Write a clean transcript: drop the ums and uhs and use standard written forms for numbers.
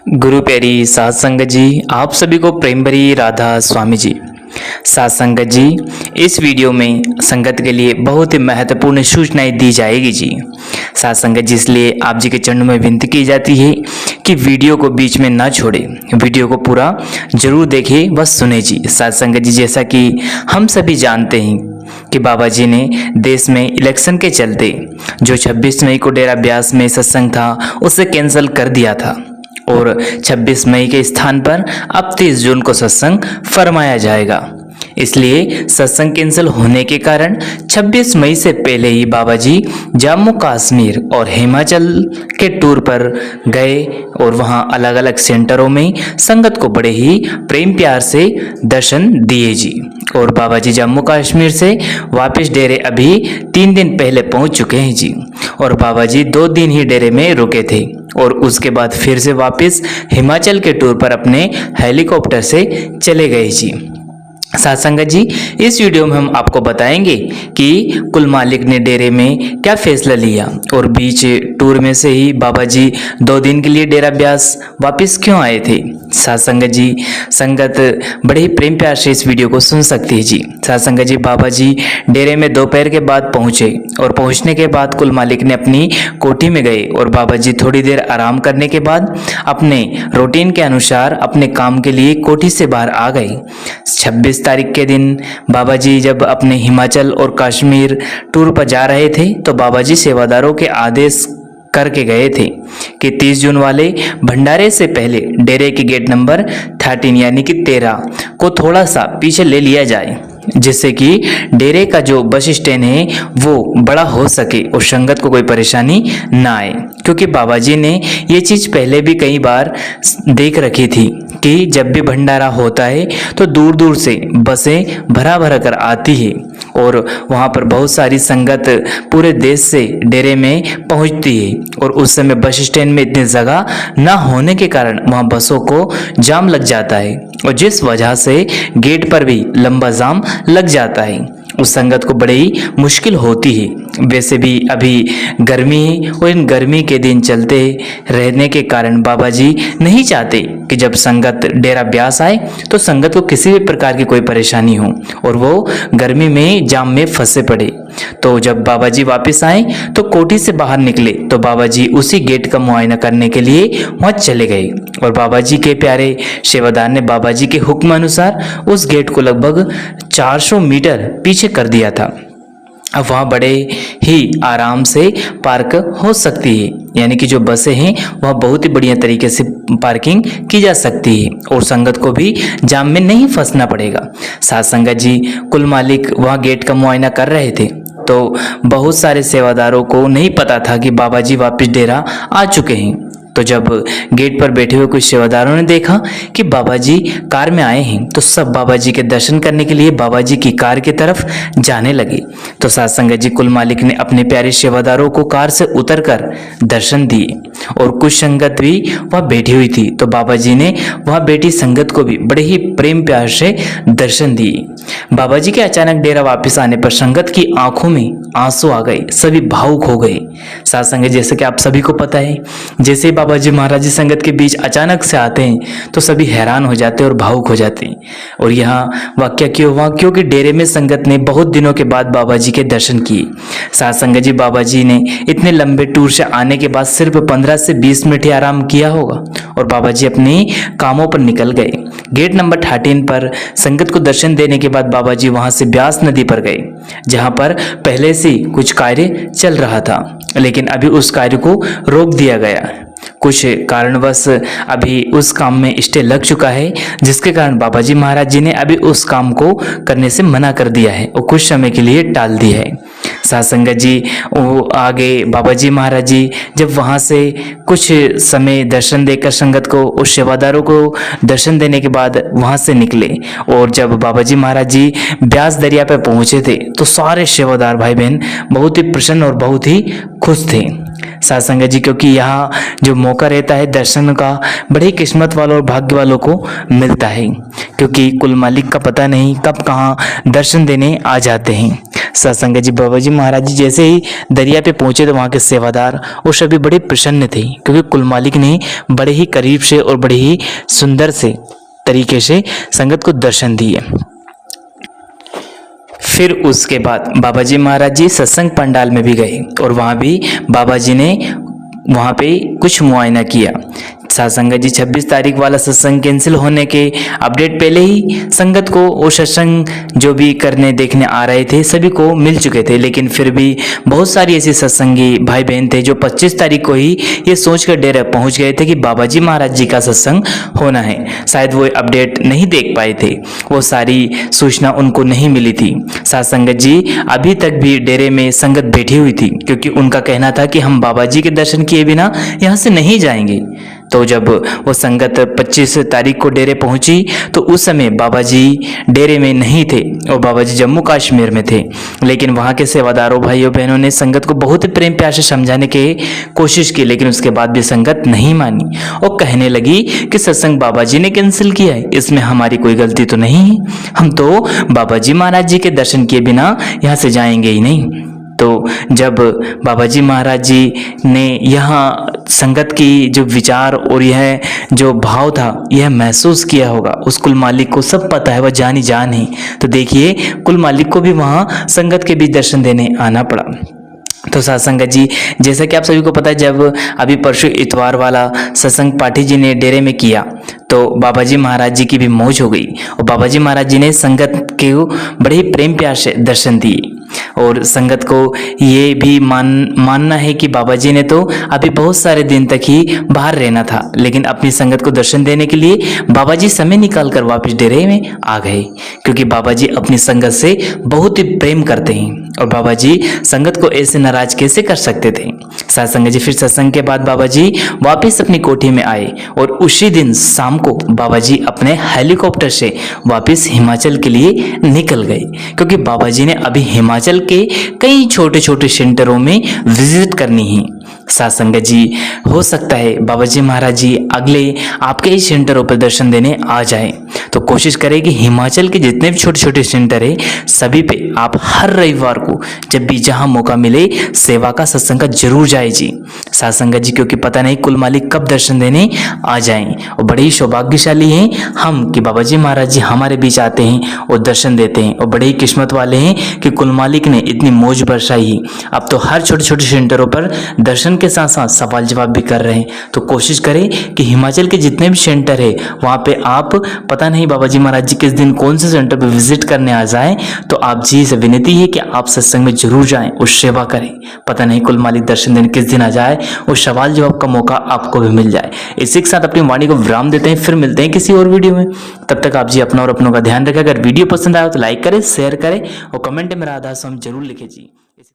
गुरु प्यारी साध संगत जी, आप सभी को प्रेम भरी राधा स्वामी जी। साध संगत जी, इस वीडियो में संगत के लिए बहुत ही महत्वपूर्ण सूचनाएं दी जाएगी जी। साध संगत जी, इसलिए आप जी के चरणों में विनती की जाती है कि वीडियो को बीच में ना छोड़े, वीडियो को पूरा जरूर देखें व सुने जी। साध संगत जी, जैसा कि हम सभी जानते हैं कि बाबा जी ने देश में इलेक्शन के चलते जो 26 मई को डेरा ब्यास में सत्संग था उसे कैंसिल कर दिया था और 26 मई के स्थान पर अब 30 जून को सत्संग फरमाया जाएगा। इसलिए सत्संग कैंसिल होने के कारण 26 मई से पहले ही बाबा जी जम्मू कश्मीर और हिमाचल के टूर पर गए और वहां अलग अलग सेंटरों में संगत को बड़े ही प्रेम प्यार से दर्शन दिए जी। और बाबा जी जम्मू कश्मीर से वापस डेरे अभी 3 दिन पहले पहुंच चुके हैं जी। और बाबा जी 2 दिन ही डेरे में रुके थे और उसके बाद फिर से वापस हिमाचल के टूर पर अपने हेलीकॉप्टर से चले गए जी। साथ संगत जी, इस वीडियो में हम आपको बताएंगे कि कुल मालिक ने डेरे में क्या फैसला लिया और बीच टूर में से ही बाबा जी 2 दिन के लिए डेरा ब्यास वापस क्यों आए थे। साथ संगत जी, संगत बड़े ही प्रेम प्यार से इस वीडियो को सुन सकती है जी। साथ संगत जी, बाबा जी डेरे में दोपहर के बाद पहुंचे और पहुंचने के बाद कुल मालिक ने अपनी कोठी में गए और बाबा जी थोड़ी देर आराम करने के बाद अपने रूटीन के अनुसार अपने काम के लिए कोठी से बाहर आ गए। 26 तारीख के दिन बाबा जी जब अपने हिमाचल और कश्मीर टूर पर जा रहे थे तो बाबा जी सेवादारों के आदेश करके गए थे कि 30 जून वाले भंडारे से पहले डेरे के गेट नंबर 13 यानी कि 13 को थोड़ा सा पीछे ले लिया जाए, जिससे कि डेरे का जो बस स्टैंड है वो बड़ा हो सके और संगत को कोई परेशानी ना आए। क्योंकि बाबा जी ने ये चीज़ पहले भी कई बार देख रखी थी कि जब भी भंडारा होता है तो दूर दूर से बसें भरा भरा कर आती है और वहाँ पर बहुत सारी संगत पूरे देश से डेरे में पहुँचती है और उस समय बस स्टैंड में इतनी जगह ना होने के कारण वहाँ बसों को जाम लग जाता है और जिस वजह से गेट पर भी लंबा जाम लग जाता है। उस संगत को बड़ी ही मुश्किल होती है। वैसे भी अभी गर्मी है और इन गर्मी के दिन चलते रहने के कारण बाबा जी नहीं चाहते कि जब संगत डेरा ब्यास आए तो संगत को किसी भी प्रकार की कोई परेशानी हो और वो गर्मी में जाम में फंसे पड़े। तो जब बाबा जी वापस आए तो कोठी से बाहर निकले तो बाबा जी उसी गेट का मुआयना करने के लिए वहां चले गए और बाबा जी के प्यारे सेवादार ने बाबा जी के हुक्म अनुसार उस गेट को लगभग 400 मीटर पीछे कर दिया था। अब वहाँ बड़े ही आराम से पार्क हो सकती है, यानी कि जो बसें हैं वह बहुत ही बढ़िया तरीके से पार्किंग की जा सकती है और संगत को भी जाम में नहीं फंसना पड़ेगा। साथ संगत जी, कुल मालिक वहाँ गेट का मुआयना कर रहे थे तो बहुत सारे सेवादारों को नहीं पता था कि बाबा जी वापस डेरा आ चुके हैं। तो जब गेट पर बैठे हुए कुछ सेवादारों ने देखा कि बाबा जी कार में आए हैं तो सब बाबा जी के दर्शन करने के लिए बाबा जी की कार की तरफ जाने लगे। तो साथ संगत जी, कुल मालिक ने अपने प्यारे सेवादारों को कार से उतरकर दर्शन दिए और कुछ संगत भी वह बैठी हुई थी तो बाबा जी ने वह बैठी संगत को भी बड़े ही प्रेम प्यार से दर्शन दिए। बाबा जी के अचानक डेरा वापस आने पर संगत की आंखों में आंसू आ गए, सभी भावुक हो गए। साथ संगत, जैसे कि आप सभी को पता है, जैसे बाबा जी महाराज जी संगत के बीच अचानक से आते हैं तो सभी हैरान हो जाते हैं और भावुक हो जाते हैं। और यहाँ वाक्य क्यों हुआ? क्योंकि डेरे में संगत ने बहुत दिनों के बाद बाबा जी के दर्शन किए। साथ संगत जी, बाबा जी ने इतने लंबे टूर से आने के बाद सिर्फ 15 से 20 मिनट ही आराम किया होगा और बाबा जी अपने कामों पर निकल गए। गेट नंबर 13 पर संगत को दर्शन देने के बाद बाबा जी वहां से ब्यास नदी पर गए, जहां पर पहले से कुछ कार्य चल रहा था, लेकिन अभी उस कार्य को रोक दिया गया। कुछ कारणवश अभी उस काम में स्टे लग चुका है, जिसके कारण बाबा जी महाराज जी ने अभी उस काम को करने से मना कर दिया है और कुछ समय के लिए टाल दिया है। साथ संगत जी, वो आगे बाबा जी महाराज जी जब वहाँ से कुछ समय दर्शन देकर संगत को और सेवादारों को दर्शन देने के बाद वहाँ से निकले और जब बाबा जी महाराज जी ब्यास दरिया पर पहुँचे थे तो सारे सेवादार भाई बहन बहुत ही प्रसन्न और बहुत ही खुश थे। साथ संगत जी, क्योंकि यहाँ जो मौका रहता है दर्शन का बड़े ही किस्मत वालों और भाग्य वालों को मिलता है, क्योंकि कुल मालिक का पता नहीं कब कहाँ दर्शन देने आ जाते हैं। साथ संगत जी, बाबा जी महाराज जी जैसे ही दरिया पे पहुंचे तो वहाँ के सेवादार और सभी बड़े प्रसन्न थे, क्योंकि कुल मालिक ने बड़े ही करीब से और बड़े ही सुंदर से तरीके से संगत को दर्शन दिए। फिर उसके बाद बाबा जी महाराज जी सत्संग पंडाल में भी गए और वहाँ भी बाबा जी ने वहाँ पे कुछ मुआयना किया। साथ संगत जी, 26 तारीख वाला सत्संग कैंसिल होने के अपडेट पहले ही संगत को वो सत्संग जो भी करने देखने आ रहे थे सभी को मिल चुके थे, लेकिन फिर भी बहुत सारी ऐसे सत्संगी भाई बहन थे जो 25 तारीख को ही ये सोचकर डेरा पहुंच गए थे कि बाबा जी महाराज जी का सत्संग होना है। शायद वो अपडेट नहीं देख पाए थे, वो सारी सूचना उनको नहीं मिली थी। साथ संगत जी, अभी तक भी डेरे में संगत बैठी हुई थी, क्योंकि उनका कहना था कि हम बाबा जी के दर्शन किए बिना यहाँ से नहीं जाएंगे। तो जब वो संगत 25 तारीख को डेरे पहुंची तो उस समय बाबा जी डेरे में नहीं थे और बाबा जी जम्मू कश्मीर में थे, लेकिन वहाँ के सेवादारों भाइयों बहनों ने संगत को बहुत ही प्रेम प्यार से समझाने की कोशिश की, लेकिन उसके बाद भी संगत नहीं मानी और कहने लगी कि सत्संग बाबा जी ने कैंसिल किया है, इसमें हमारी कोई गलती तो नहीं है, हम तो बाबा जी महाराज जी के दर्शन किए बिना यहाँ से जाएंगे ही नहीं। तो जब बाबा जी महाराज जी ने यहाँ संगत की जो विचार और यह जो भाव था यह महसूस किया होगा, उस कुल मालिक को सब पता है, वह जानी जान है। तो देखिए कुल मालिक को भी वहाँ संगत के बीच दर्शन देने आना पड़ा। तो साथ संगत जी, जैसा कि आप सभी को पता है, जब अभी परसों इतवार वाला सत्संग पाठी जी ने डेरे में किया तो बाबा जी महाराज जी की भी मौज हो गई और बाबा जी महाराज जी ने संगत के बड़े ही प्रेम प्यार से दर्शन दिए। और संगत को ये भी मानना है कि बाबा जी ने तो अभी बहुत सारे दिन तक ही बाहर रहना था, लेकिन अपनी संगत को दर्शन देने के लिए बाबा जी समय निकाल कर वापस डेरे में आ गए, क्योंकि बाबा जी अपनी संगत से बहुत ही प्रेम करते हैं और बाबा जी संगत को ऐसे नाराज कैसे कर सकते थे। साथ संगत जी, फिर सत्संग के बाद बाबा जी वापस अपनी कोठी में आए और उसी दिन शाम को बाबा जी अपने हेलीकॉप्टर से वापस हिमाचल के लिए निकल गए, क्योंकि बाबा जी ने अभी हिमाचल के कई छोटे छोटे सेंटरों में विजिट करनी है। साथ संगत जी, हो सकता है बाबा जी महाराज जी अगले आपके ही सेंटरों पर दर्शन देने आ जाए, तो कोशिश करें कि हिमाचल के जितने भी छोटे छोटे सेंटर है सभी पे आप हर रविवार को जब भी जहां मौका मिले सेवा का सत्संग का जरूर जाए जी। साथ संगत जी, क्योंकि पता नहीं कुल मालिक कब दर्शन देने आ जाएं और बड़े ही सौभाग्यशाली हैं हम कि बाबा जी महाराज जी हमारे बीच आते हैं और दर्शन देते हैं, और बड़े ही किस्मत वाले हैं कि कुल मालिक ने इतनी मौज बरसाई है। अब तो हर छोटे छोटे सेंटरों पर दर्शन के साथ साथ सवाल जवाब भी कर रहे हैं, तो कोशिश करें कि हिमाचल के जितने भी सेंटर है वहाँ पे आप, पता नहीं बाबा जी महाराज जी किस दिन कौन से सेंटर पे विजिट करने आ जाएं, तो आप जी से विनती है कि आप सत्संग में जरूर जाएं और सेवा करें। पता नहीं कुल मालिक दर्शन देने किस दिन आ जाए और सवाल जवाब का मौका आपको भी मिल जाए। इसी के साथ अपनी वाणी को विराम देते हैं, फिर मिलते हैं किसी और वीडियो में। तब तक आप जी अपना और अपनों का ध्यान रखें। अगर वीडियो पसंद आया तो लाइक करें, शेयर करें और कमेंट में राधा स्वामी जरूर लिखे जी।